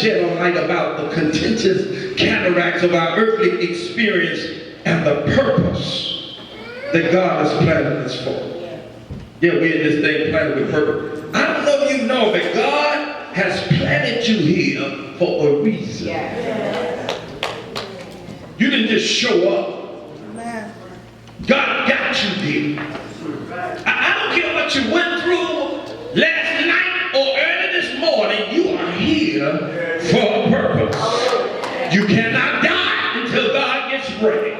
shed a light about the contentious cataracts of our earthly experience and the purpose that God has planted us for. Yeah, we're in this thing planted with purpose. I don't know if you know, but God has planted you here for a reason. You didn't just show up. God got you here. I don't care what you went through last night or early this morning, you are here for a purpose. You cannot die until God gets ready.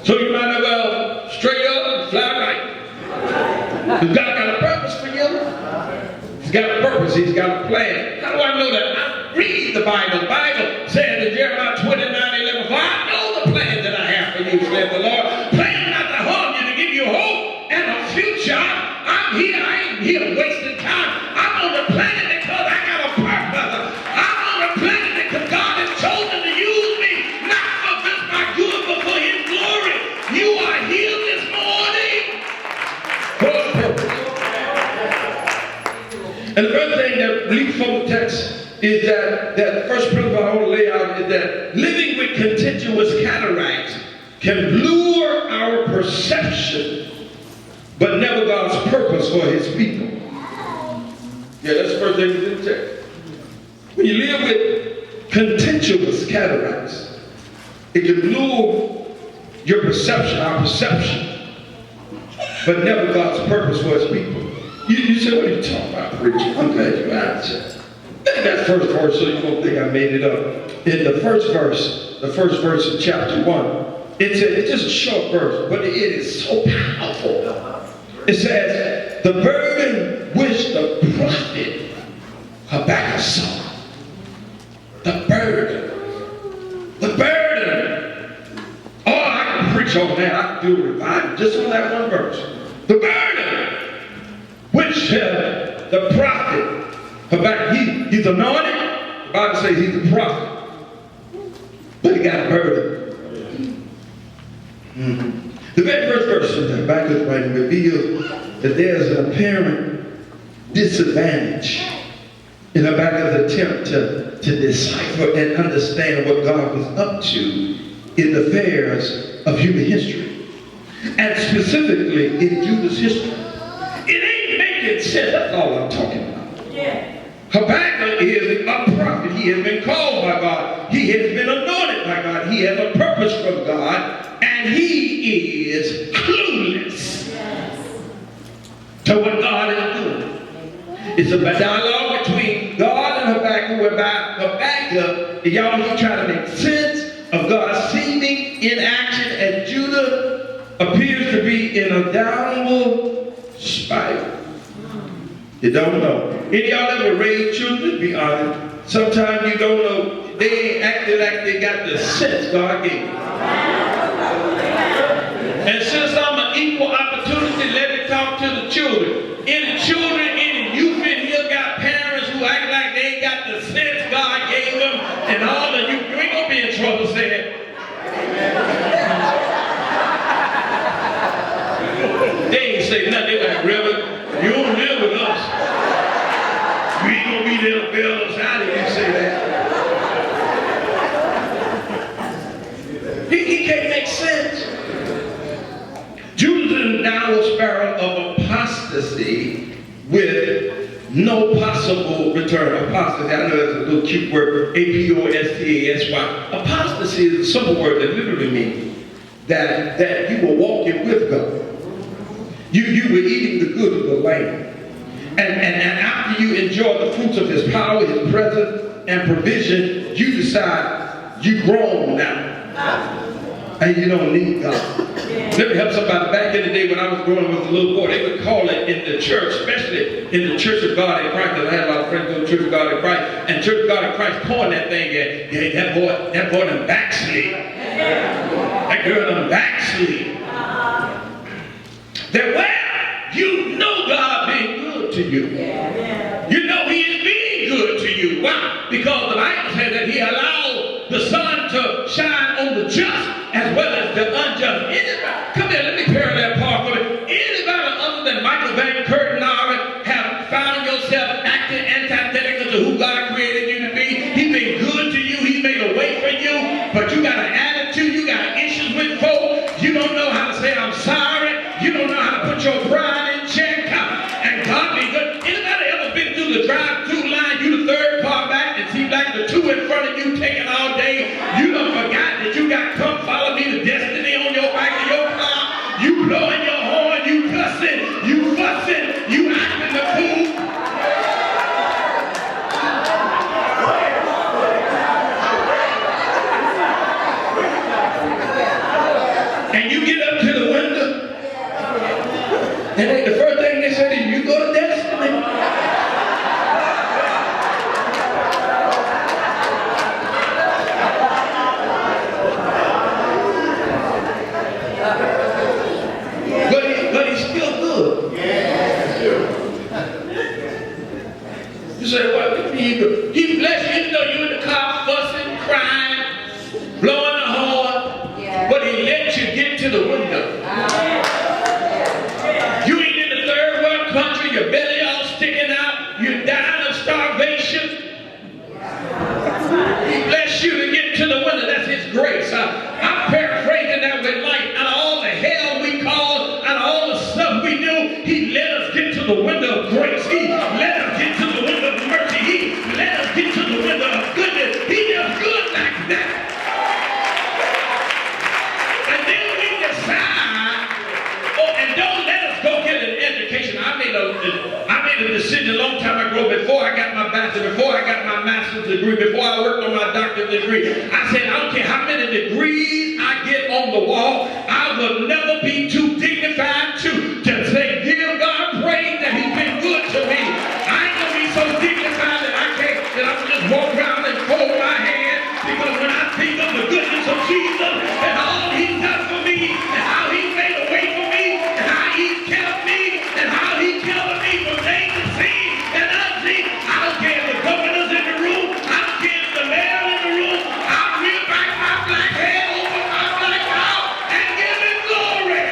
So you might as well straight up and fly right. Because God got a purpose for you. He's got a purpose. He's got a plan. How do I know that? I read the Bible. The Bible says in Jeremiah 29:11, "For I know the plan that I have for you, says the Lord. Plan not to harm you, to give you hope and a future." I'm here. I ain't here wasting time. I'm on the planet because I got a purpose. I'm on the planet because God has chosen to use me, not for just my good, but for His glory. You are here this morning for a purpose. And the first thing that leaps from the text is that the first principle I want to lay out is that living with contentious cataracts can lure our perception, but never God's purpose for His people. Yeah, that's the first thing in the text. When you live with contentious cataracts, it can lure your perception, our perception, but never God's purpose for His people. You say, what are you talking about, preacher? I'm glad you answered. Look at that first verse so you don't think I made it up. In the first verse of chapter 1, it's just a short verse, but it is so powerful. It says, the burden which the prophet Habakkuk saw. The burden. The burden. Oh, I can preach on that. I can do a revival just on that one verse. The burden which the prophet Habakkuk, he's anointed. The Bible says he's a prophet. But he got a burden. The very first verse of Habakkuk's writing reveals that there's an apparent disadvantage in Habakkuk's attempt to decipher and understand what God was up to in the affairs of human history. And specifically in Judah's history. It ain't making sense. That's all I'm talking about. Yeah. Habakkuk is a prophet. He has been called by God. He has been anointed by God. He has a purpose from God. And he is clueless to what God is doing. It's a dialogue between God and Habakkuk, whereby Habakkuk, y'all, he's trying to make sense of God's seeming inaction, and Judah appears to be in a downward spiral. You don't know. Any of y'all ever raised children? Be honest. Sometimes you don't know. They ain't acting like they got the sense God gave them. And since I'm an equal opportunity, let me talk to the children. Any children, any youth in here got parents who act like they ain't got the sense God gave them, and all of you ain't gonna be in trouble saying. They ain't say nothing. They like, Reverend, you don't live with us. You ain't gonna be there to bail us out if you say that. He can't make sense. Judah's in a downward spiral of apostasy with no possible return. Apostasy, I know that's a little cute word, A-P-O-S-T-A-S-Y. Apostasy is a simple word that literally means that you were walking with God. You were eating the good of the land. And after you enjoy the fruits of His power, His presence, and provision, you decide you've grown now. And you don't need God. Let me help somebody. Back in the day when I was growing up as a little boy, they would call it in the church, especially in the Church of God in Christ, because I had a lot of friends in the Church of God in Christ, and Church of God in Christ coined that thing at, that boy done backslid. That girl done backslid. That, well, you know God being good to you. You know He is being good to you. Why? Because the Bible says that He allowed the sun to shine on the just as well as the unjust. Anybody, come here, let me parallel park for it. Anybody other than Michael Van Curtin have found yourself acting antithetical to who God created you? seems like the two in front of you taking all day. You done forgot that you got come follow me to destiny on your back of your car. You blowing your horn, you cussing, you fussing, you acting the fool. And you get up to the window, and the first thing they said is, you go to destiny. But he's still good. You say, what did he do? He bless you, even though you're in the car fussing, crying, blowing the horn, but he let you get to the window. You ain't in the third world country, your belly all sticking out, you're dying of starvation. He bless you to get to the window. That's his grace. I'm paraphrasing that with light. Out of all the hell we caused, out of all the stuff we do, he let us get to the window of grace. He let us get to the window of mercy. He let us get to the window of goodness. He does good like that. And then we decide, and don't let us go get an education. I made a decision a long time ago, before I got my bachelor's, before I got my master's degree, before I worked on my doctorate degree. I said, I don't care how many degrees I get on the wall, I will never be too dignified to say, give God praise that he's been good to me. I ain't gonna be so dignified that I can't, that I'm just walk around and fold my hands, because when I think of the goodness of Jesus and all he's done for me, and how he made a way for me, and how he's kept me, and how he kept me from things seen and unseen. I don't care if the governor's in the room, I don't care if the mayor in the room, I'll reel back my black head over my black mouth and give him glory.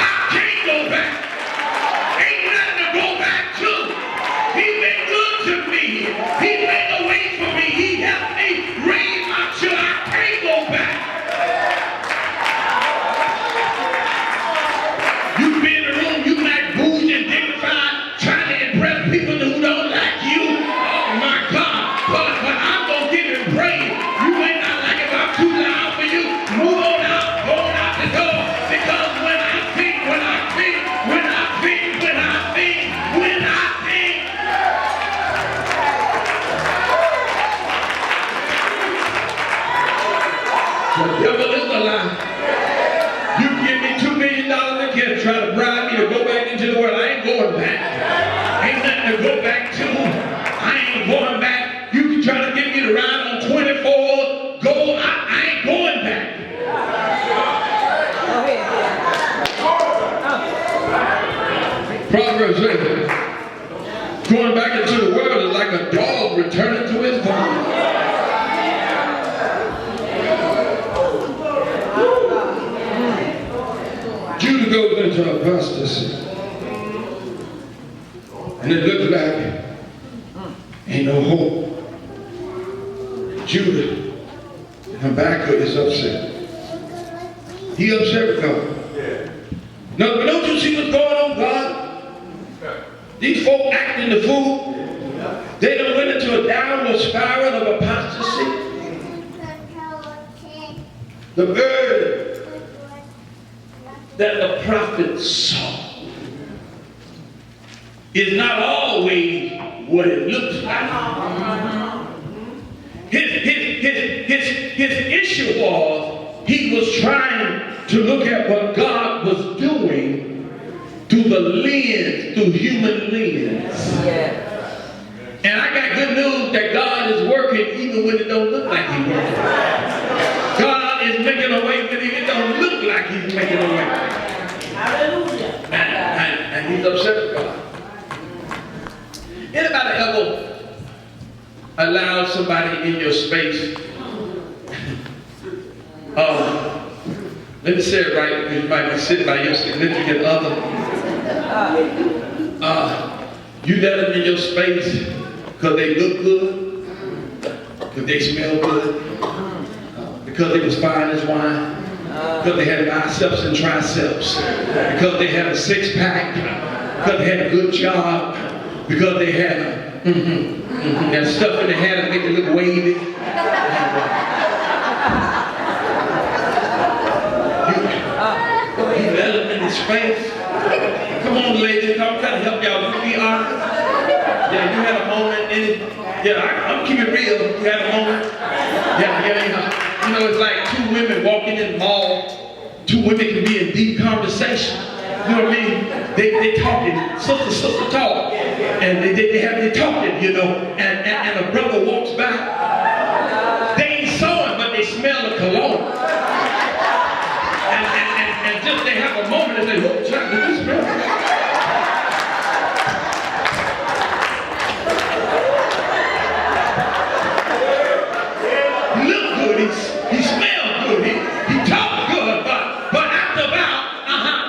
I can't go back. Ain't nothing to go back to. He's been good to me. He made a way for me. He helped me raise my children. I can't go back. You be in the room, you like bougie and dignified, trying to impress people who don't like you. Oh my God. But I'm going to give him praise. You may not like it if I'm too loud for you. Move on out, go out the door. Because when I think, when I think, when I think, when I think, when I think. The devil is a lie. You give me $2 million again, try to bribe me to go back into the world. I ain't going back. Ain't nothing to go back to. I ain't going back. You can try to get me to ride on 24. Go. I ain't going back. Proverbs says, going back into the world is like a dog returning to his vomit. Judah goes into apostasy. And it looks like ain't no hope. Judah, Habakkuk is upset. He upset with God. No, but don't you see what's going on, God? These folk acting the fool. They done went into a downward spiral of apostasy. The bird that the prophet saw is not always what it looks like. His issue was he was trying to look at what God was doing through the lens, through human lens. Yeah. And I got good news that God is working even when it don't look like he's working. God is making a way when it don't look like he's making a way. Hallelujah. And he's upset with God. Anybody ever allow somebody in your space? Let me say it right, because you might be sitting by your significant other. You let them in your space because they look good, because they smell good, because they was fine as wine. because they had biceps and triceps, because they had a six-pack, because they had a good job, because they had that stuff in their hair that make it look wavy. You let them in his face. Come on, ladies, I'm trying to help y'all. You be honest. Yeah, you had a moment in it. Yeah, I'm keeping it real. You had a moment. Yeah. You know, it's like two women walking in the mall. Two women can be in deep conversation. You know what I mean? They talking, sister talk. And they have they talking, you know. And a brother walks by. They ain't saw him, but they smell the cologne. And just they have a moment and they look, did you smell? He smelled good, he talked good, but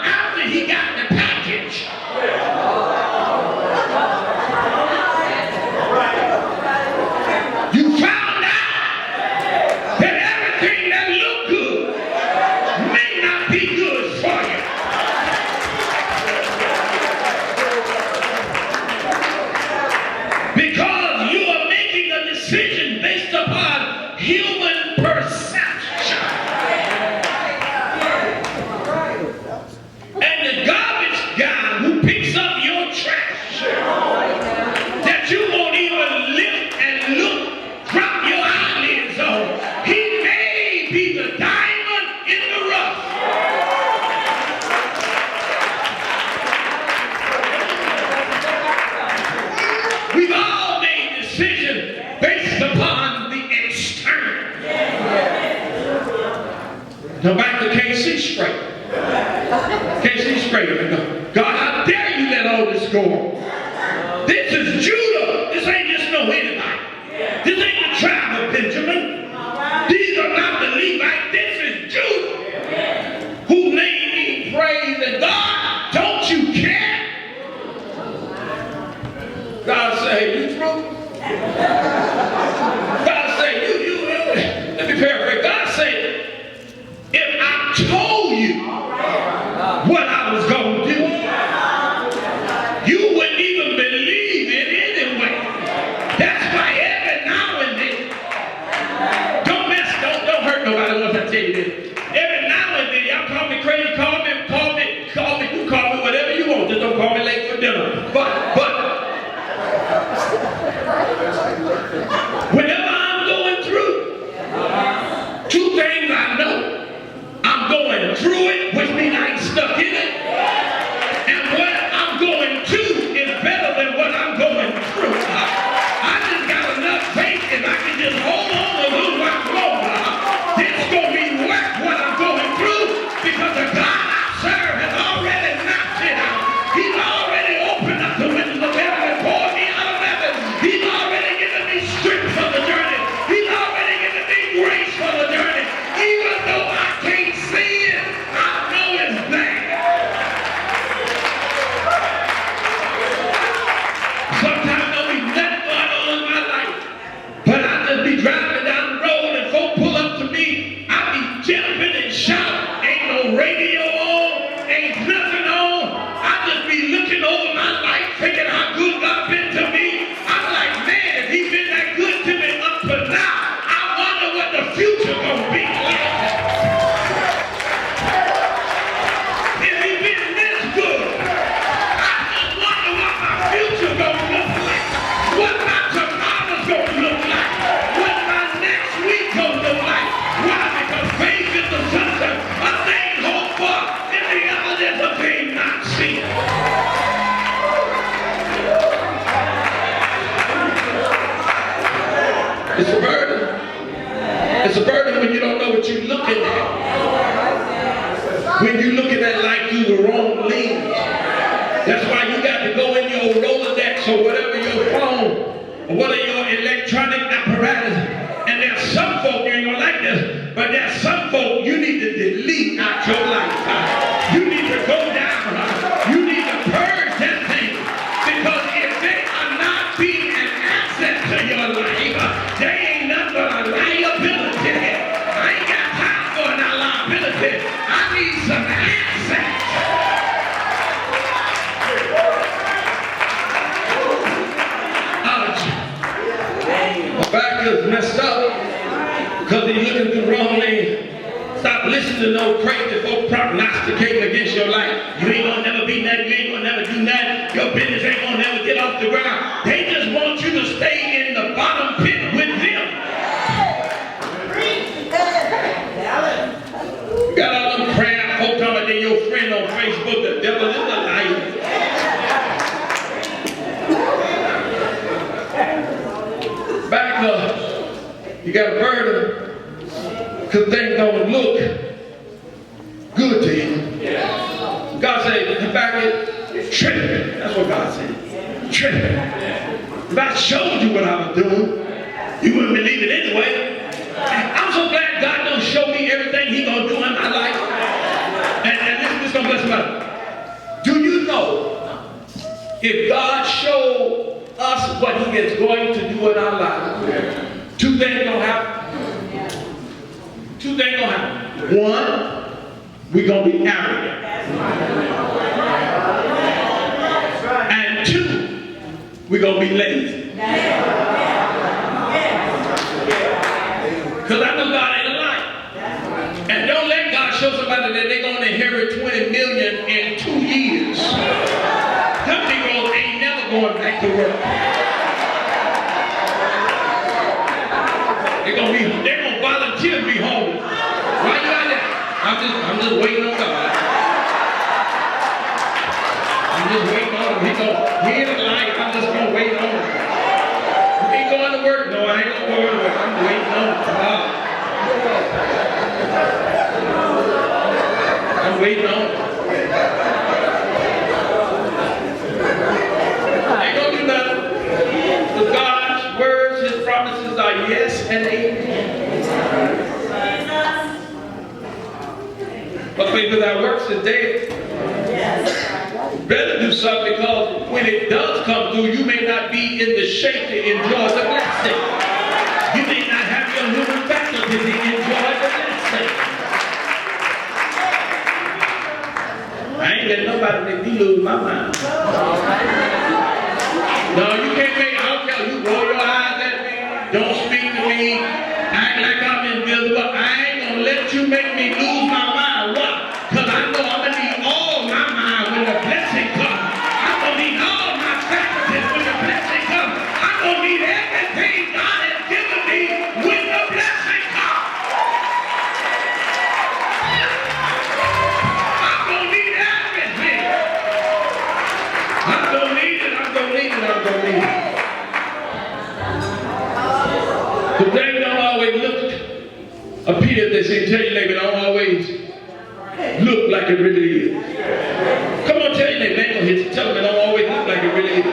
after he got the package, you found out that everything that looked good may not be good for you. Because you are making a decision based upon human perception. And the garbage guy who picks up your trash that you won't even lift and look, drop your eyelids on, he may be the diamond in the rough. We've all made decisions based upon the external. Now back to KC straight. KC straight. God, how dare you let all this go on? This is Judah. This ain't just no anybody. This ain't the tribe of Benjamin. These are not the Levites. This is Judah. Whose name he praised. And God, don't you care? God say, you through? God say, you. Let me paraphrase. God said, if I told you what I was going to do, you wouldn't even believe it anyway. That's why every now and then, don't hurt nobody once I tell you this. Every now and then, y'all call me crazy, call me, you call me whatever you want. Just don't call me late for dinner. But whenever I'm going through, two things I know. I'm going through it, which means I ain't stuck in it. And what I'm going to is better than what I'm going through. I just got enough faith if I can just hold on a little while longer. It's going to be worth what I'm going through because the God I serve has already knocked it out. He's already opened up the windows of heaven and poured me out of heaven. He's already given me strength for the journey. He's already given me grace for the journey. Even though I can't see it, I know it's there. Sometimes there'll be nothing going on in my life, but I just be driving down the road and folk pull up to me. I be jumping and shouting. Ain't no radio on, ain't nothing on. I just be looking over my life, thinking how good God been to me. I'm like, man, if he been that good to me up to now, I wonder what the future gonna be like. If he been this good, I just wonder what my future gonna look like. What my tomorrow's gonna look like. What my next week gonna look like. Why? Because faith is the substance of things hoped for and the evidence of things not seen. It's a burden. It's a burden when you don't know what you're looking at. When you're looking at life through the wrong lens. That's why you got to go in your Rolodex or whatever, your phone, or whatever your electronic apparatus. And there's some folk, you ain't gonna like this, but there's some folk you need to delete out your life. You need to go down. You need to purge that thing. Because if they are not being an asset to your life, they ain't nothing but a liability. I ain't got time for a liability. character's messed up because he's looking through the wrong lane. Stop listening to no crazy folk prognosticating against your life. You ain't gonna never be nothing, you ain't gonna never do nothing, your business ain't gonna never get off the ground. They just want you to stay in the bottom pit with them. You got all them prayer folk talking about they your friend on Facebook. The devil is a liar. Back up. You got a burden because things don't look good to you. God said, Habakkuk, tripping. That's what God said. Tripping. If I showed you what I was doing, you wouldn't believe it anyway. I'm so glad God don't show me everything He gonna do in my life. And this is gonna bless somebody. Do you know if God showed us what He is going to do in our lives, two things gonna happen? Two things gonna happen. One, we're gonna be arrogant. And two, we're gonna be lazy. Because I know God ain't a liar. And don't let God show somebody that they're gonna inherit 20 million in 2 years. Some people ain't never going back to work. They're gonna volunteer to be homeless. Why you out there? I'm just waiting on God. I'm just waiting on Him. He ain't a liar. I'm just gonna wait on Him. You ain't going to work? No, I ain't gonna go to work. I'm waiting on God. I'm waiting on Him. Ain't gonna do nothing. But God's words, His promises are yes and amen. But faith without works is dead. Better do something, because when it does come through, you may not be in the shape to enjoy the blessing. You may not have your human faculty to enjoy the blessing. I ain't letting nobody make me lose my mind. No, you can't make, I don't care, you roll your eyes at me, don't speak to me, act like I'm invisible. I ain't gonna let you make me lose my mind. Why? Because I know I'm gonna need all my mind when the blessing comes. I'm gonna need all my faculties when the blessing comes. I'm gonna need everything God has given me when the blessing comes. I'm gonna need everything. I'm gonna need it, I'm gonna need it, I'm gonna need it. The thing don't always appear, they say, tell your neighbor, don't always look like it really is. Come on, tell your neighbor, they ain't gonna hit you. Tell them it don't always look like it really is.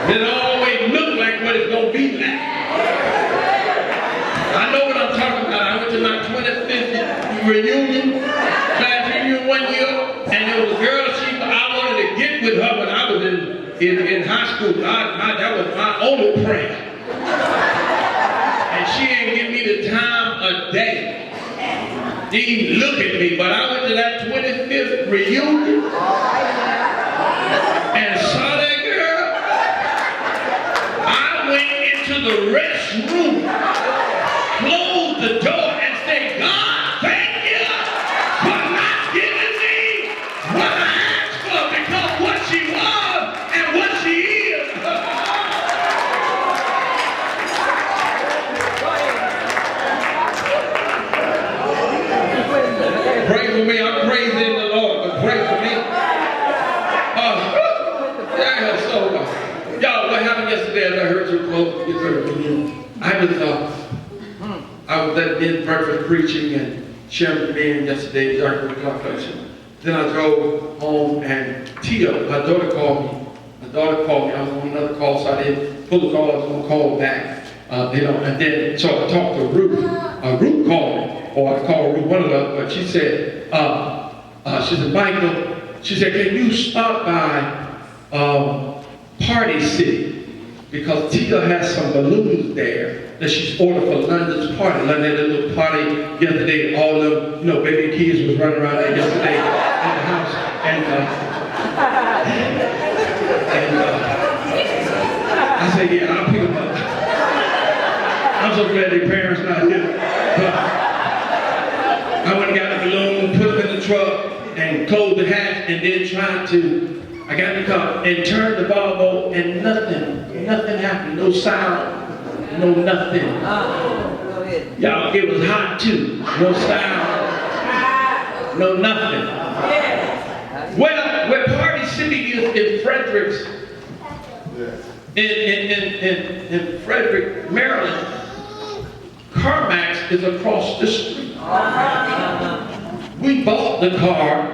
It don't always look like what it's gonna be like. I know what I'm talking about. I went to my 25th reunion, class reunion 1 year, and there was a girl, I wanted to get with her when I was in high school. That was my only prayer. And she ain't give me the time of day to even look at me. But I went to that 25th reunion and saw that girl. I went into the restroom, closed the door, and said, God, thank you for not giving me what I asked for, because what she was and what she is. Pray for me. I'm praising the Lord, but pray for me. Y'all, what happened yesterday as I heard you close? I was at the breakfast preaching and sharing with me yesterday. Then I drove home and Tia, my daughter called me. I was on another call, so I didn't pull the call. I was going to call back, and then so I talked to Ruth. Ruth called me, or I called Ruth, one of them, but she said, Michael, she said, can you stop by Party City? Because Tia has some balloons there that she's ordered for London's party. London had a little party yesterday. All the baby kids was running around there yesterday in the house. I said, yeah, I'll pick them up. I'm so glad their parents not here. But I went and got the balloon, put them in the truck, and closed the hatch, and then I got in the car and turned the valve, and nothing happened. No sound, no nothing. Y'all, it was hot too. No sound, no nothing. Well, where Party City is in Fredericks, in Frederick, Maryland, CarMax is across the street. We bought the car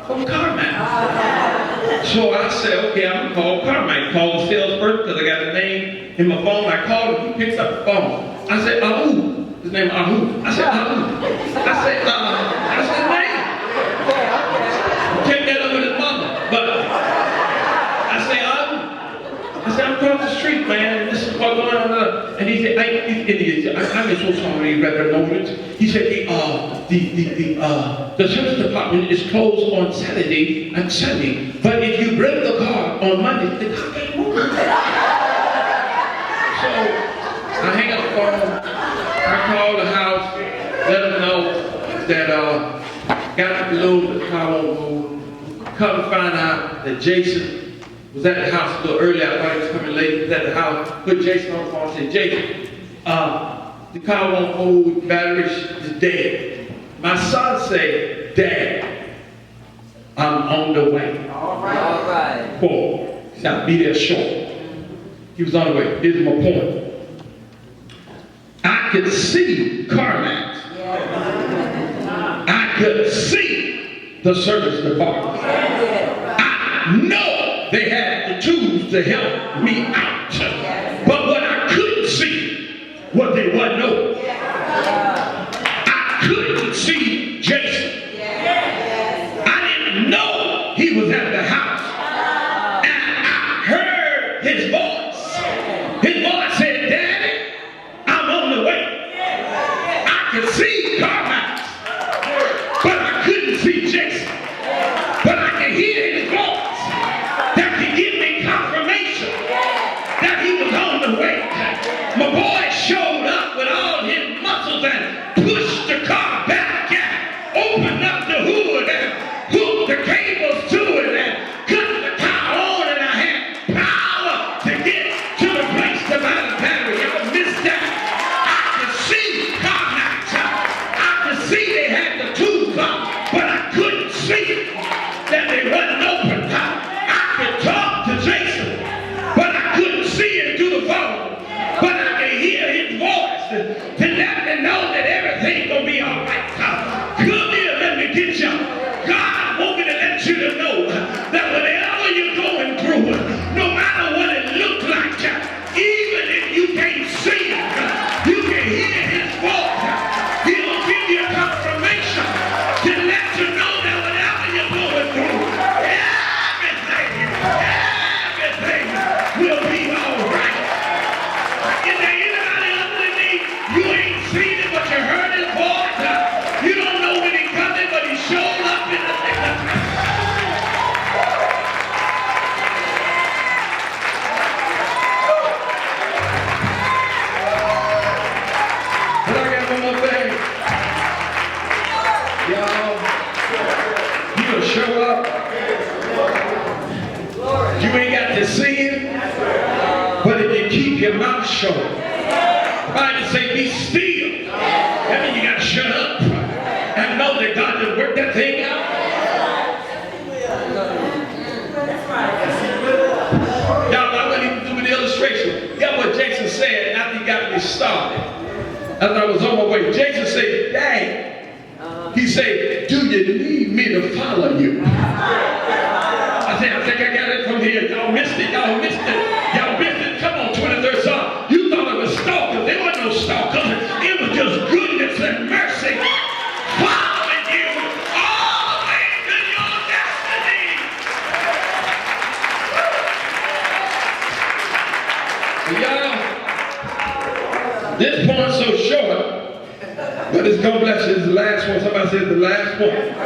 from CarMax. So I said, okay, I'm gonna call CarMax. Call the salesperson because I got a name in my phone. I called him, he picks up the phone. I said, Ahu. His name is Ahu. I said, Ahu. I said, man. Take that up with his mother. But I said, Ahu. I said, I'm across the street, man. This is what's going on. And he said, I'm so sorry, Reverend Norris. He said, the service department is closed on Saturday and Sunday. But if you bring the car on Monday, the car can't move. So I hang up the phone. I call the house, let them know that got the balloon, the car won't move. Come to find out that Jason was at the house a little early. I thought he was coming late. He was at the house. Put Jason on the phone and said, Jason, the car won't move, the battery is dead. My son said, Dad, I'm on the way. All right. Whoa. Now, be there short. He was on the way. Here's my point. I could see CarMax. I could see the service department. I know they had the tools to help me out. But what I couldn't see was they wasn't open. I couldn't see Jason. I didn't know he was at the house. And I heard his voice. His voice said, Daddy, I'm on the way. I could see CarMax, but I couldn't see Jason. But I could hear his voice that could give me confirmation that he was on the way. My boy showed up with all his muscles and pushed the car back and opened up the hood and hooked the cables to it and cut the car on, and I had power to get to the place to buy the battery. Y'all missed that. I could see CarMax. I could see they had the tubes up, but I couldn't see that they wasn't open. I could talk to Jason, but I couldn't see him through the phone. But I could hear his voice to let me know that everything's gonna be all right. Come here, let me get you. God wants me to let you to know that whatever you're going through, no matter what it looks like, even if you can't see it, you can hear his voice. He'll give you confirmation to let you know that whatever you're going through, everything will be all right. Is there anybody other than me? You ain't seen it, but you heard his voice. You don't know when he's coming, but he showed up in the nick of time. But I got one more thing. Y'all, he'll show up. You ain't got to see him, but if you keep your mouth shut, the Bible say be still. That means you got to shut up and know that God will work that thing out. Y'all, I wouldn't even do the illustration. Yeah, what Jason said after he got me started. As I was on my way, Jason said, Dad, he said, do you need me to follow you? I said, I think I got it from here. Y'all missed it. Y'all missed it. Y'all missed it. Come on, 23rd Psalm. You thought it was stalkers. There wasn't no stalkers. It was just goodness and mercy following you all the way to your destiny. Y'all, this so short, but it's God bless you. It's the last one. Somebody said the last one.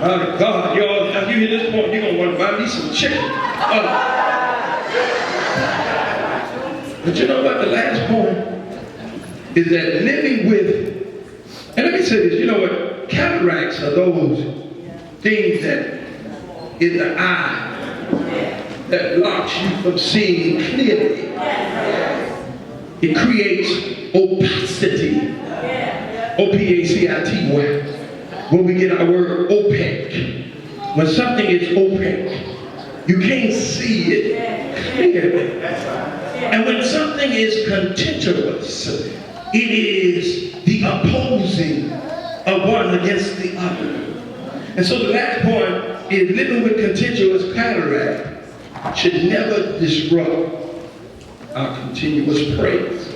My God, y'all, if you hear this point, you're going to want to buy me some chicken. But you know what? The last point is that living with, and let me say this, you know what? Cataracts are those things that in the eye that blocks you from seeing clearly. It creates opacity. O-P-A-C-I-T-Y. Where we get our word opaque. When something is opaque, you can't see it clearly. And when something is contentious, it is the opposing of one against the other. And so the last point is living with contentious cataract should never disrupt our continuous praise.